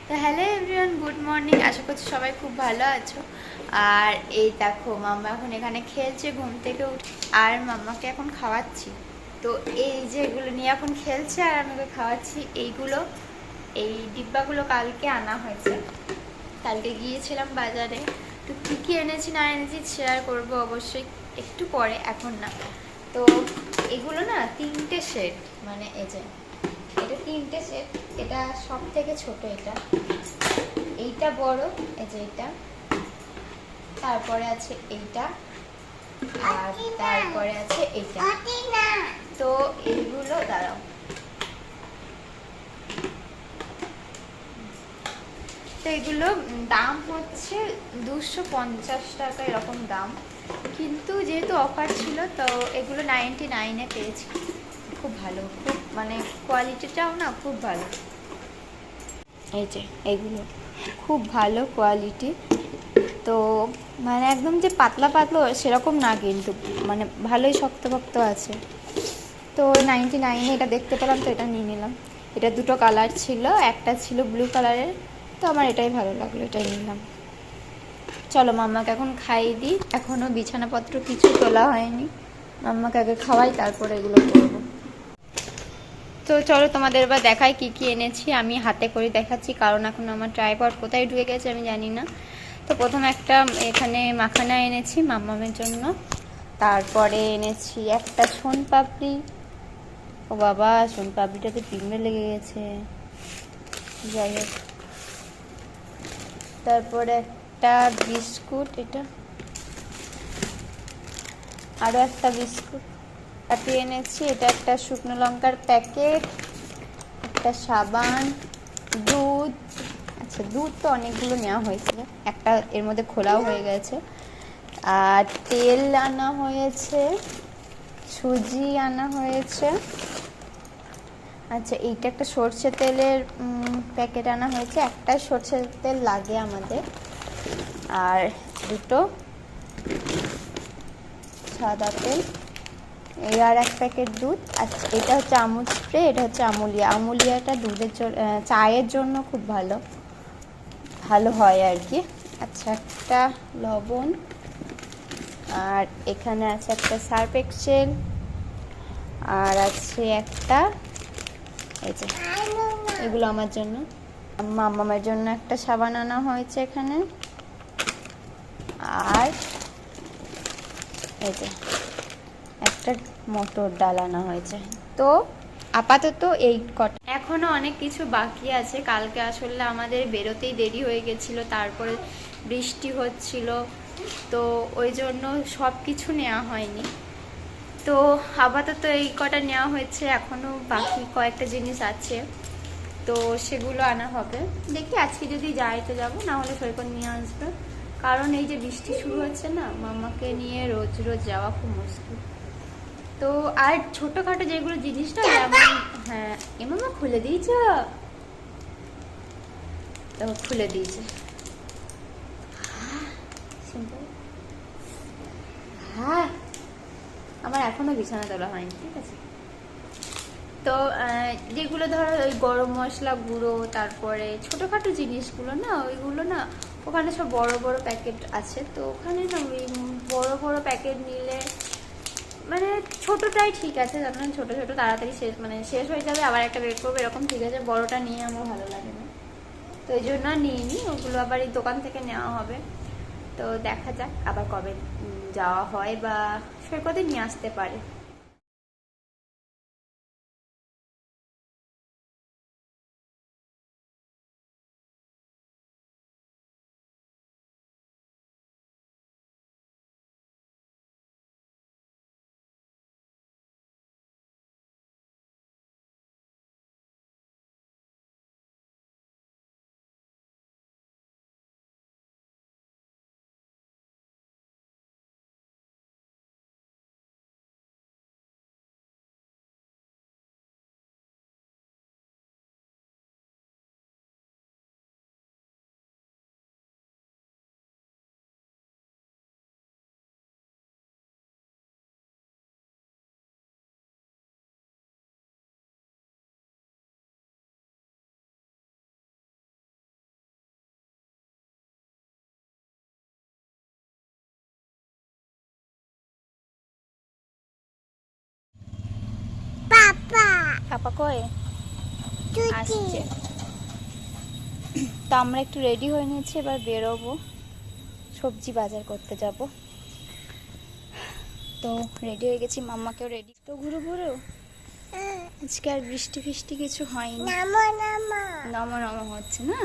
তো hello everyone, good morning. আশা করছি সবাই খুব ভালো আছো। আর এই দেখো মাম্মা এখন এখানে খেলছে ঘুম থেকে উঠে, আর মাম্মাকে এখন খাওয়াচ্ছি। তো এই যে এগুলো নিয়ে এখন খেলছে আর আমাকে খাওয়াচ্ছি। এই ডিব্বাগুলো কালকে আনা হয়েছে, কালকে গিয়েছিলাম বাজারে। তো কী কী এনেছি না এনেছি শেয়ার করবো অবশ্যই একটু পরে, এখন না। তো এগুলো না 3টে সেট, মানে এই যে এটা 3টে সেট। এটা সব থেকে ছোট, এইটা বড়, এই যে এটা, তারপরে আছে এইটা, আর তারপরে আছে এইটা। তো এইগুলো দাঁড়াও, তো এগুলো দাম হচ্ছে 250 টাকা এরকম দাম, কিন্তু যেহেতু অফার ছিল তো এগুলো 99-এ পেয়েছি। খুব ভালো, খুব মানে কোয়ালিটিটাও না খুব ভালো। এই যে এইগুলো খুব ভালো কোয়ালিটি। তো মানে একদম যে পাতলা পাতলা সেরকম না, কিন্তু মানে ভালোই শক্তপোক্ত আছে। তো 99-এ এটা দেখতে পেলাম, তো এটা নিয়ে নিলাম। এটা দুটো কালার ছিল, একটা ছিল ব্লু কালারের, তো আমার এটাই ভালো লাগলো, এটাই নিলাম। চলো মাম্মাকে এখন খাইয়ে দিই, এখনও বিছানাপত্র কিছু তোলা হয়নি। মাম্মাকে আগে খাওয়াই, তারপরে এগুলো করবো। তো চলো তোমাদের এবার দেখাই কি কি এনেছি। আমি হাতে করে দেখাচ্ছি, কারণ এখন আমার ট্রাইপড কোথায় ঢুকে গেছে আমি জানি না। তো প্রথমে একটা এখানে মাখানা এনেছি মাম্মামের জন্য। তারপরে এনেছি একটা সোনপাপড়ি। ও বাবা, সোনপাপড়িটাতে পিঁমড়ে লেগে গেছে, যাই হোক। তারপরে একটা বিস্কুট, এটা আরও একটা বিস্কুট কাটিয়ে এনেছি। এটা একটা শুকনো লঙ্কার প্যাকেট, একটা সাবান, দুধ। আচ্ছা, দুধ তো অনেকগুলো নেওয়া হয়েছিল, একটা এর মধ্যে খোলাও হয়ে গেছে। আর তেল আনা হয়েছে, সুজি আনা হয়েছে। আচ্ছা, এইটা একটা সর্ষে তেলের প্যাকেট আনা হয়েছে, একটা সর্ষের তেল লাগে আমাদের। আর দুটো সাদা তেল, এই আর এক প্যাকেট দুধ। আচ্ছা, এটা হচ্ছে আমুল স্প্রে, এটা হচ্ছে আমুলিয়া। আমুলিয়াটা দুধের জন্য, চায়ের জন্য খুব ভালো ভালো হয় আর কি। আচ্ছা, একটা লবণ, আর এখানে আছে একটা সার্ফ এক্সেল, আর আছে একটা, এই যে এগুলো আমার জন্য। মামার জন্য একটা সাবান আনা হয়েছে এখানে, আর এই যে একটা মটর ডাল আনা হয়েছে। তো আপাতত এই কটা, এখনো অনেক কিছু বাকি আছে। কালকে আসলে আমাদের বেরোতেই দেরি হয়ে গেছিলো, তারপরে বৃষ্টি হচ্ছিল, তো ওই জন্য সব কিছু নেওয়া হয়নি। তো আপাতত এই কটা নেওয়া হয়েছে, এখনো বাকি কয়েকটা জিনিস আছে, তো সেগুলো আনা হবে। দেখি আজকে যদি যাই তো যাবো, না হলে সৈকত নিয়ে আসবে। কারণ এই যে বৃষ্টি শুরু হচ্ছে না, মামাকে নিয়ে রোজ রোজ যাওয়া খুব মুশকিল। তো আর ছোটখাটো যেগুলো জিনিসটা যেমন, হ্যাঁ এ মামা খুলে দিয়েছ, তো খুলে দিয়েছে। হ্যাঁ, আমার এখনো বিছানা তোলা হয়নি, ঠিক আছে। তো যেগুলো ধরো ওই গরম মশলা গুঁড়ো, তারপরে ছোটোখাটো জিনিসগুলো না, ওইগুলো না ওখানে সব বড় বড় প্যাকেট আছে, তো ওখানে না ওই বড় বড় প্যাকেট নিলে মানে ছোটোটাই ঠিক আছে, যখন ছোটো ছোটো তাড়াতাড়ি শেষ, মানে শেষ হয়ে যাবে, আবার একটা বের করবো এরকম, ঠিক আছে। বড়টা নিয়ে আমার ভালো লাগে না, তো এই জন্য নিইনি। ওগুলো আবার এই দোকান থেকে নেওয়া হবে। তো দেখা যাক আবার কবে যাওয়া হয়, বা সৈকতে নিয়ে আসতে পারে। পাপা কয়ে আসছে। তো আমরা একটু রেডি হয়ে নিয়েছি, এবার বেরোবো, সবজি বাজার করতে যাব। তো রেডি হয়ে গেছি, মাম্মাকেও রেডি। তো ঘুরো ঘুরো, আজকে আর বৃষ্টি ফিষ্টি কিছু হয়নি, নম নম হচ্ছে না।